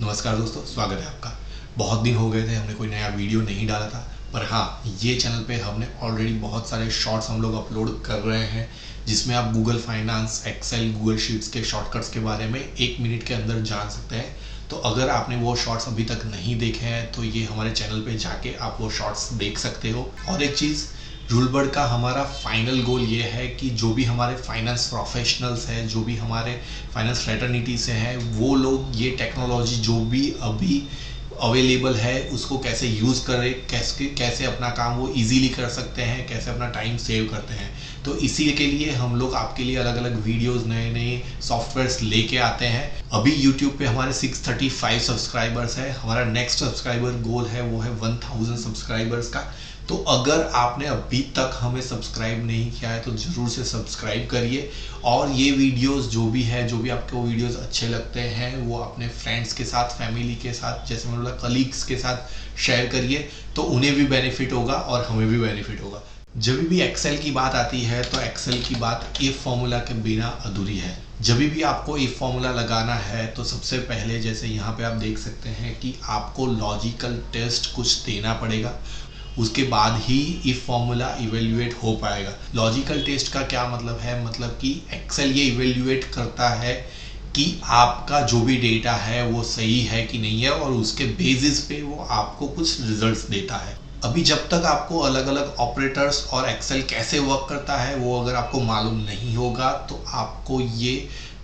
नमस्कार दोस्तों, स्वागत है आपका। बहुत दिन हो गए थे, हमने कोई नया वीडियो नहीं डाला था, पर हाँ, ये चैनल पे हमने ऑलरेडी बहुत सारे शॉर्ट्स हम लोग अपलोड कर रहे हैं, जिसमें आप Google Finance, Excel, Google Sheets के शॉर्टकट्स के बारे में 1 मिनट के अंदर जान सकते हैं। तो अगर आपने वो शॉर्ट्स अभी तक नहीं देखे हैं तो ये हमारे चैनल पे जाके आप वो शॉर्ट्स देख सकते हो। और एक चीज़, रूलबर्ड का हमारा फाइनल गोल ये है कि जो भी हमारे फाइनेंस प्रोफेशनल्स हैं, जो भी हमारे फाइनेंस फ्रेटर्निटी से हैं, वो लोग ये टेक्नोलॉजी जो भी अभी अवेलेबल है उसको कैसे यूज़ करें, कैसे अपना काम वो इजीली कर सकते हैं, कैसे अपना टाइम सेव करते हैं। तो इसी के लिए हम लोग आपके लिए अलग अलग वीडियोस, नए नए सॉफ्टवेयर्स लेके आते हैं। अभी यूट्यूब पे हमारे 635 सब्सक्राइबर्स है। हमारा नेक्स्ट सब्सक्राइबर गोल है वो है 1000 सब्सक्राइबर्स का। तो अगर आपने अभी तक हमें सब्सक्राइब नहीं किया है तो ज़रूर से सब्सक्राइब करिए। और ये वीडियोस जो भी है, जो भी आपको वीडियोस अच्छे लगते हैं, वो अपने फ्रेंड्स के साथ, फैमिली के साथ, जैसे मैंने बोला कलीग्स के साथ शेयर करिए, तो उन्हें भी बेनिफिट होगा और हमें भी बेनिफिट होगा। जब भी एक्सेल की बात आती है तो एक्सेल की बात इफ फॉर्मूला के बिना अधूरी है। जब भी आपको इफ फॉर्मूला लगाना है तो सबसे पहले, जैसे यहाँ पे आप देख सकते हैं कि आपको लॉजिकल टेस्ट कुछ देना पड़ेगा, उसके बाद ही इफ फॉर्मूला इवेल्युएट हो पाएगा। लॉजिकल टेस्ट का क्या मतलब है? मतलब कि एक्सेल ये इवेल्युएट करता है कि आपका जो भी डेटा है वो सही है कि नहीं है, और उसके बेसिस पे वो आपको कुछ रिजल्ट्स देता है। अभी जब तक आपको अलग अलग ऑपरेटर्स और एक्सेल कैसे वर्क करता है वो अगर आपको मालूम नहीं होगा तो आपको ये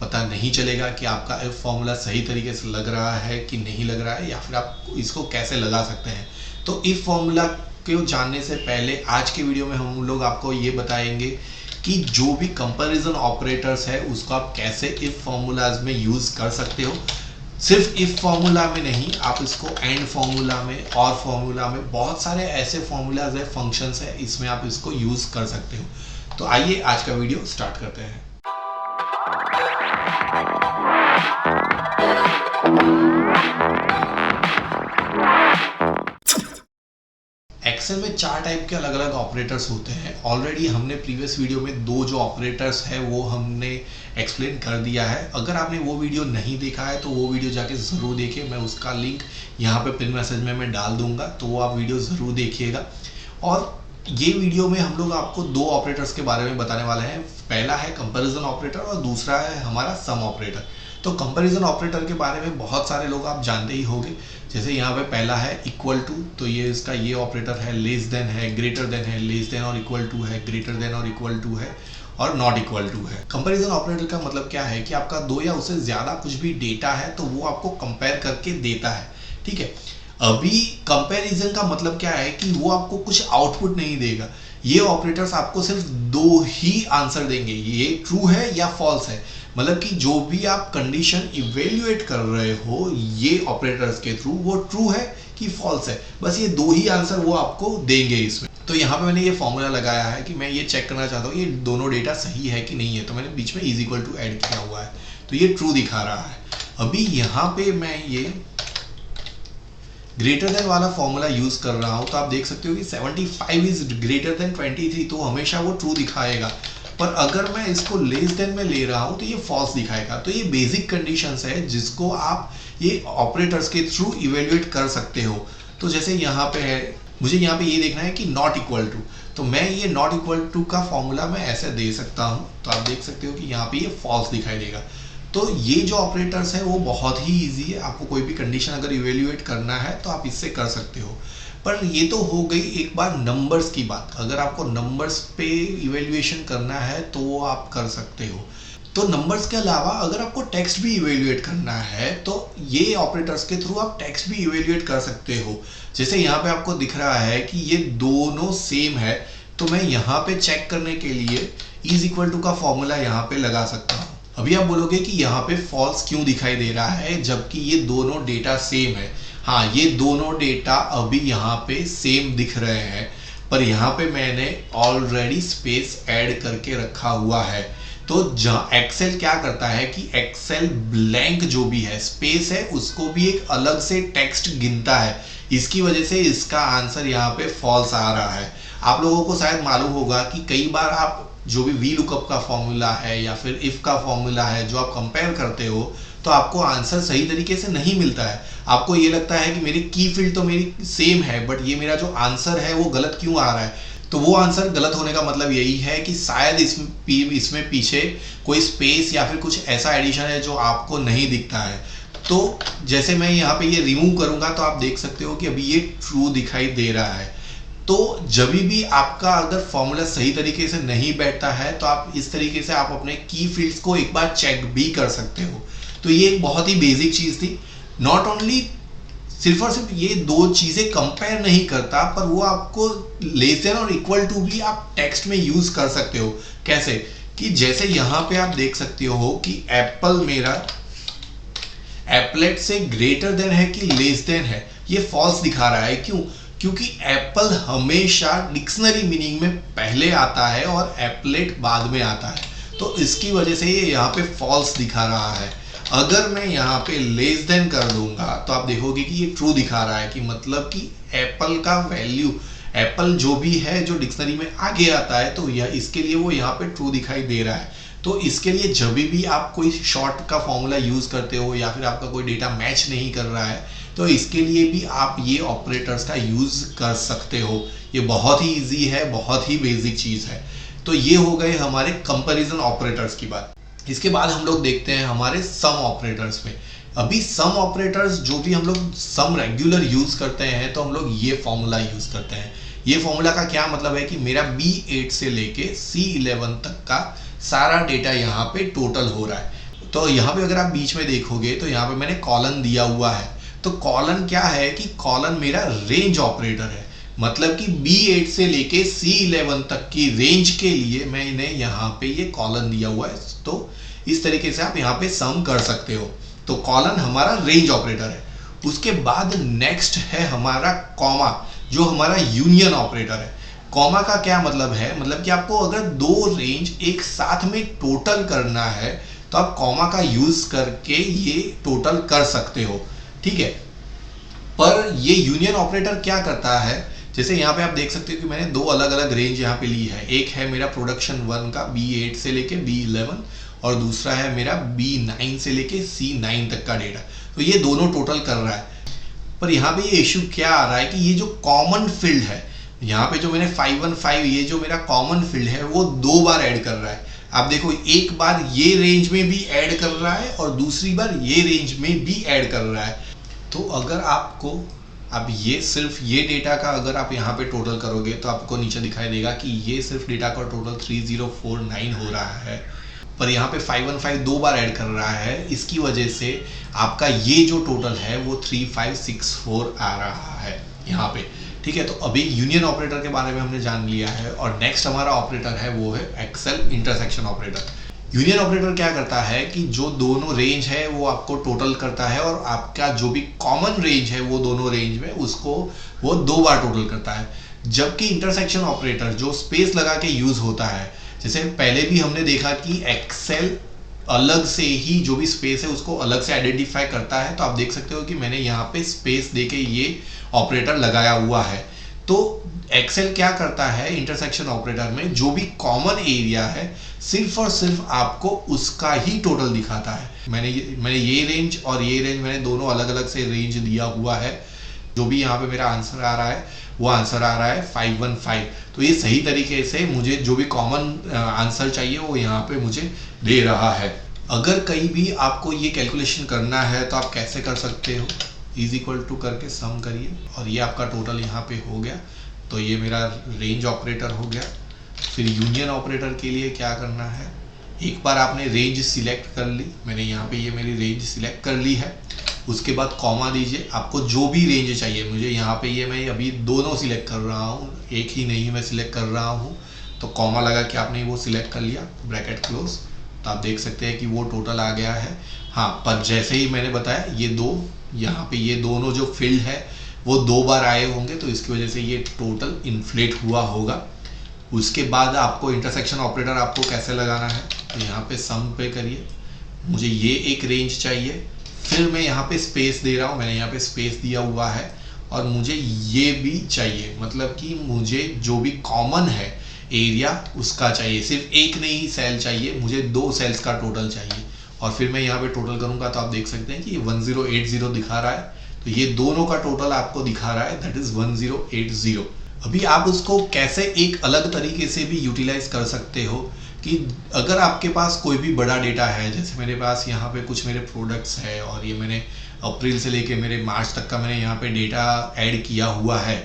पता नहीं चलेगा कि आपका इफ फॉर्मूला सही तरीके से लग रहा है कि नहीं लग रहा है, या फिर आप इसको कैसे लगा सकते हैं। तो इफ फॉर्मूला को जानने से पहले आज के वीडियो में हम लोग आपको ये बताएंगे कि जो भी कंपैरिजन ऑपरेटर्स है उसको आप कैसे इफ फॉर्मूलाज में यूज कर सकते हो। सिर्फ इफ फॉर्मूला में नहीं, आप इसको एंड फॉर्मूला में, और फॉर्मूला में, बहुत सारे ऐसे फॉर्मूलाज है, फंक्शंस है, इसमें आप इसको यूज कर सकते हो। तो आइए आज का वीडियो स्टार्ट करते हैं। एक्सेल में 4 टाइप के अलग अलग ऑपरेटर्स होते हैं। ऑलरेडी हमने प्रीवियस वीडियो में 2 जो ऑपरेटर्स है वो हमने एक्सप्लेन कर दिया है। अगर आपने वो वीडियो नहीं देखा है तो वो वीडियो जाके ज़रूर देखिए। मैं उसका लिंक यहाँ पे पिन मैसेज में मैं डाल दूंगा, तो वो आप वीडियो ज़रूर देखिएगा। और ये वीडियो में हम लोग आपको 2 ऑपरेटर्स के बारे में बताने वाले हैं। पहला है कंपैरिजन ऑपरेटर और दूसरा है हमारा सम ऑपरेटर। तो कंपैरिजन ऑपरेटर के बारे में बहुत सारे लोग आप जानते ही होंगे। जैसे यहाँ पे पहला है इक्वल टू, तो ये इसका ये ऑपरेटर है। लेस देन है, ग्रेटर देन है, लेस देन और इक्वल टू है, ग्रेटर देन और इक्वल टू है, और नॉट इक्वल टू है। कंपैरिजन ऑपरेटर का मतलब क्या है कि आपका 2 या उससे ज़्यादा कुछ भी डेटा है तो वो आपको कंपेयर करके देता है। ठीक है। अभी कंपैरिजन का मतलब क्या है कि वो आपको कुछ आउटपुट नहीं देगा। ये ऑपरेटर्स आपको सिर्फ 2 ही आंसर देंगे, ये ट्रू है या फॉल्स है। मतलब कि जो भी आप कंडीशन इवेल्युएट कर रहे हो ये ऑपरेटर्स के थ्रू, वो ट्रू है कि फॉल्स है, बस ये 2 ही आंसर वो आपको देंगे इसमें। तो यहाँ पे मैंने ये फॉर्मूला लगाया है कि मैं ये चेक करना चाहता हूँ ये दोनों डेटा सही है कि नहीं है, तो मैंने बीच में इज इक्वल टू ऐड किया हुआ है, तो ये ट्रू दिखा रहा है। अभी यहाँ पे मैं ये ग्रेटर देन वाला फॉर्मूला यूज कर रहा हूं, तो आप देख सकते हो कि 75 इज ग्रेटर देन 23, तो हमेशा वो ट्रू दिखाएगा। पर अगर मैं इसको लेस देन में ले रहा हूं तो ये फॉल्स दिखाएगा। तो ये बेसिक कंडीशंस है जिसको आप ये ऑपरेटर्स के थ्रू इवेल्युएट कर सकते हो। तो जैसे यहाँ पे है, मुझे यहाँ पे ये देखना है कि नॉट इक्वल टू, तो मैं ये नॉट इक्वल टू का फॉर्मूला मैं ऐसे दे सकता हूँ। तो आप देख सकते हो कि यहाँ पे ये फॉल्स दिखाई देगा। तो ये जो ऑपरेटर्स है वो बहुत ही इजी है। आपको कोई भी कंडीशन अगर इवेल्युएट करना है तो आप इससे कर सकते हो। पर ये तो हो गई एक बार नंबर्स की बात। अगर आपको नंबर्स पे इवेल्युएशन करना है तो वो आप कर सकते हो। तो नंबर्स के अलावा अगर आपको टेक्स्ट भी इवेल्युएट करना है तो ये ऑपरेटर्स के थ्रू आप टेक्स्ट भी इवेल्युएट कर सकते हो। जैसे यहाँ पे आपको दिख रहा है कि ये दोनों सेम है, तो मैं यहाँ पे चेक करने के लिए इज इक्वल टू का फॉर्मूला यहाँ पे लगा सकता हूँ। अभी आप बोलोगे कि यहाँ पे फॉल्स क्यों दिखाई दे रहा है जबकि ये दोनों डेटा सेम है। हाँ, ये दोनों डेटा अभी यहाँ पे सेम दिख रहे हैं, पर यहाँ पे मैंने ऑलरेडी स्पेस ऐड करके रखा हुआ है। तो जहाँ एक्सेल क्या करता है कि एक्सेल ब्लैंक जो भी है, स्पेस है, उसको भी एक अलग से टेक्स्ट गिनता है। इसकी वजह से इसका आंसर यहाँ पे फॉल्स आ रहा है। आप लोगों को शायद मालूम होगा कि कई बार आप जो भी वी लुकअप का फॉर्मूला है या फिर इफ का फॉर्मूला है जो आप कंपेयर करते हो, तो आपको आंसर सही तरीके से नहीं मिलता है। आपको ये लगता है कि मेरी की फील्ड तो मेरी सेम है, बट ये मेरा जो आंसर है वो गलत क्यों आ रहा है। तो वो आंसर गलत होने का मतलब यही है कि शायद इसमें पीछे कोई स्पेस या फिर कुछ ऐसा एडिशन है जो आपको नहीं दिखता है। तो जैसे मैं यहाँ पे ये रिमूव करूंगा तो आप देख सकते हो कि अभी ये ट्रू दिखाई दे रहा है। तो जब भी आपका अगर फॉर्मूला सही तरीके से नहीं बैठता है तो आप इस तरीके से आप अपने की फील्ड्स को एक बार चेक भी कर सकते हो। तो ये एक बहुत ही बेसिक चीज थी। नॉट ओनली सिर्फ और सिर्फ ये दो चीजें कंपेयर नहीं करता, पर वो आपको लेस देन और इक्वल टू भी आप टेक्स्ट में यूज कर सकते हो। कैसे कि जैसे यहां पे आप देख सकते हो कि एप्पल मेरा एप्पलेट से ग्रेटर देन है कि लेस देन है, ये फॉल्स दिखा रहा है। क्यों? क्योंकि एप्पल हमेशा डिक्शनरी मीनिंग में पहले आता है और एप्पलेट बाद में आता है, तो इसकी वजह से ये यहाँ पे फॉल्स दिखा रहा है। अगर मैं यहाँ पे लेस देन कर दूंगा तो आप देखोगे कि ये ट्रू दिखा रहा है, कि मतलब कि एप्पल का वैल्यू, एप्पल जो भी है जो डिक्शनरी में आगे आता है, तो यह इसके लिए वो यहाँ पे ट्रू दिखाई दे रहा है। तो इसके लिए जब भी आप कोई शॉर्ट का फॉर्मूला यूज करते हो या फिर आपका कोई डेटा मैच नहीं कर रहा है, तो इसके लिए भी आप ये ऑपरेटर्स का यूज कर सकते हो। ये बहुत ही इजी है, बहुत ही बेसिक चीज है। तो ये हो गए हमारे कंपैरिजन ऑपरेटर्स की बात। इसके बाद हम लोग देखते हैं हमारे सम ऑपरेटर्स में। अभी सम ऑपरेटर्स जो भी हम लोग सम रेगुलर यूज करते हैं, तो हम लोग ये फॉर्मूला यूज करते हैं। ये फॉर्मूला का क्या मतलब है कि मेरा B8 से लेके C11 तक का सारा डेटा यहाँ पे टोटल हो रहा है। तो यहाँ पे अगर आप बीच में देखोगे तो यहाँ पे मैंने कॉलन दिया हुआ है। तो कॉलन क्या है कि कॉलन मेरा रेंज ऑपरेटर है, मतलब कि B8 से लेके C11 तक की रेंज के लिए मैंने यहाँ पे ये कॉलन दिया हुआ है। तो इस तरीके से आप यहाँ पे सम कर सकते हो। तो कॉलन हमारा रेंज ऑपरेटर है। उसके बाद नेक्स्ट है हमारा कॉमा, जो हमारा यूनियन ऑपरेटर है। कॉमा का क्या मतलब है, मतलब कि आपको अगर दो रेंज एक साथ में टोटल करना है तो आप कॉमा का यूज करके ये टोटल कर सकते हो, ठीक है। पर ये यूनियन ऑपरेटर क्या करता है, जैसे यहाँ पे आप देख सकते हो कि मैंने दो अलग अलग रेंज यहाँ पे ली है। एक है मेरा प्रोडक्शन 1 का B8 से लेके B11 और दूसरा है मेरा B9 से लेके C9 तक का डेटा। तो ये दोनों टोटल कर रहा है। पर यहाँ पे ये इश्यू क्या आ रहा है कि ये जो कॉमन फील्ड है, यहाँ पे जो मैंने 515 ये जो मेरा कॉमन फील्ड है वो दो बार ऐड कर रहा है। आप देखो, एक बार ये रेंज में भी ऐड कर रहा है और दूसरी बार ये रेंज में भी ऐड कर रहा है। तो अगर आपको अब ये सिर्फ ये डेटा का अगर आप यहाँ पे टोटल करोगे तो आपको नीचे दिखाई देगा कि ये सिर्फ डेटा का टोटल 3049 हो रहा है, पर यहाँ पे 515 दो बार ऐड कर रहा है। इसकी वजह से आपका ये जो टोटल है वो 3564 आ रहा है यहाँ पे, ठीक है। तो अभी यूनियन ऑपरेटर के बारे में हमने जान लिया है और नेक्स्ट हमारा ऑपरेटर है वो है Excel intersection operator. Union operator क्या करता है कि जो दोनों रेंज है वो आपको टोटल करता है और आपका जो भी कॉमन रेंज है वो दोनों रेंज में उसको वो दो बार टोटल करता है। जबकि इंटरसेक्शन ऑपरेटर जो स्पेस लगा के यूज होता है, जैसे पहले भी हमने देखा कि एक्सेल अलग से ही जो भी स्पेस है उसको अलग से आइडेंटिफाई करता है। तो आप देख सकते हो कि मैंने यहाँ पे स्पेस देके ये ऑपरेटर लगाया हुआ है। तो एक्सेल क्या करता है इंटरसेक्शन ऑपरेटर में, जो भी कॉमन एरिया है सिर्फ और सिर्फ आपको उसका ही टोटल दिखाता है। मैंने ये रेंज और ये रेंज मैंने दोनों अलग अलग से रेंज दिया हुआ है। जो भी यहाँ पे मेरा आंसर आ रहा है वो आंसर आ रहा है 515। तो ये सही तरीके से मुझे जो भी कॉमन आंसर चाहिए वो यहाँ पे मुझे दे रहा है। अगर कहीं भी आपको ये कैलकुलेशन करना है तो आप कैसे कर सकते हो, इज इक्वल टू करके सम करिए और ये आपका टोटल यहाँ पे हो गया। तो ये मेरा रेंज ऑपरेटर हो गया। फिर यूनियन ऑपरेटर के लिए क्या करना है, एक बार आपने रेंज सिलेक्ट कर ली, मैंने यहाँ पे ये मेरी रेंज सिलेक्ट कर ली है। उसके बाद कॉमा दीजिए, आपको जो भी रेंज चाहिए। मुझे यहाँ पे ये मैं अभी दोनों सिलेक्ट कर रहा हूँ, एक ही नहीं मैं सिलेक्ट कर रहा हूँ। तो कॉमा लगा के आपने वो सिलेक्ट कर लिया, ब्रैकेट क्लोज। तो आप देख सकते हैं कि वो टोटल आ गया है। हाँ, पर जैसे ही मैंने बताया ये दो यहाँ पे ये दोनों जो फील्ड है वो दो बार आए होंगे, तो इसकी वजह से ये टोटल इन्फ्लेट हुआ होगा। उसके बाद आपको इंटरसेक्शन ऑपरेटर आपको कैसे लगाना है, तो यहाँ पे सम पे करिए। मुझे ये एक रेंज चाहिए, फिर मैं यहाँ पे स्पेस दे रहा हूँ, मैंने यहाँ पे स्पेस दिया हुआ है। और मुझे ये भी चाहिए, मतलब कि मुझे जो भी कॉमन है एरिया उसका चाहिए, सिर्फ एक नहीं सेल चाहिए, मुझे दो सेल्स का टोटल चाहिए। और फिर मैं यहाँ पे टोटल करूँगा तो आप देख सकते हैं कि 1080 दिखा रहा है। तो ये दोनों का टोटल आपको दिखा रहा है, दैट इज 1080। अभी आप उसको कैसे एक अलग तरीके से भी यूटिलाइज कर सकते हो कि अगर आपके पास कोई भी बड़ा डेटा है, जैसे मेरे पास यहाँ पे कुछ मेरे प्रोडक्ट्स है और ये मैंने अप्रैल से लेके मेरे मार्च तक का मैंने यहाँ पे डेटा ऐड किया हुआ है।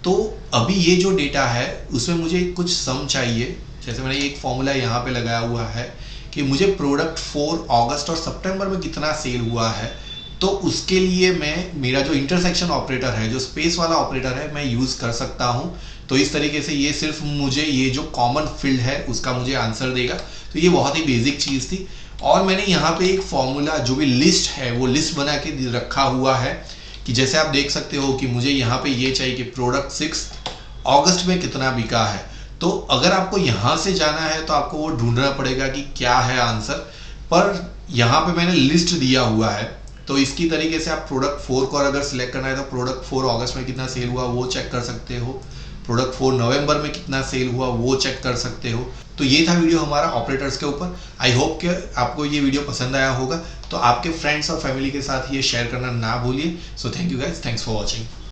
तो अभी ये जो डेटा है उसमें मुझे कुछ सम चाहिए। जैसे मैंने एक फॉर्मूला यहाँ पे लगाया हुआ है कि मुझे प्रोडक्ट 4 अगस्त और सितंबर में कितना सेल हुआ है। तो उसके लिए मैं मेरा जो इंटरसेक्शन ऑपरेटर है, जो स्पेस वाला ऑपरेटर है, मैं यूज़ कर सकता हूँ। तो इस तरीके से ये सिर्फ मुझे ये जो कॉमन फील्ड है उसका मुझे आंसर देगा। तो ये बहुत ही बेसिक चीज़ थी। और मैंने यहाँ पे एक फॉर्मूला जो भी लिस्ट है वो लिस्ट बना के रखा हुआ है कि जैसे आप देख सकते हो कि मुझे यहाँ पे ये चाहिए कि प्रोडक्ट 6 अगस्त में कितना बिका है। तो अगर आपको यहाँ से जाना है तो आपको वो ढूंढना पड़ेगा कि क्या है आंसर, पर यहाँ पे मैंने लिस्ट दिया हुआ है। तो इसकी तरीके से आप प्रोडक्ट 4 को अगर सिलेक्ट करना है तो प्रोडक्ट 4 अगस्त में कितना सेल हुआ वो चेक कर सकते हो, प्रोडक्ट 4 नवंबर में कितना सेल हुआ वो चेक कर सकते हो। तो ये था वीडियो हमारा ऑपरेटर्स के ऊपर। आई होप कि आपको ये वीडियो पसंद आया होगा। तो आपके फ्रेंड्स और फैमिली के साथ ये शेयर करना ना भूलिए। So thank you guys, thanks for watching.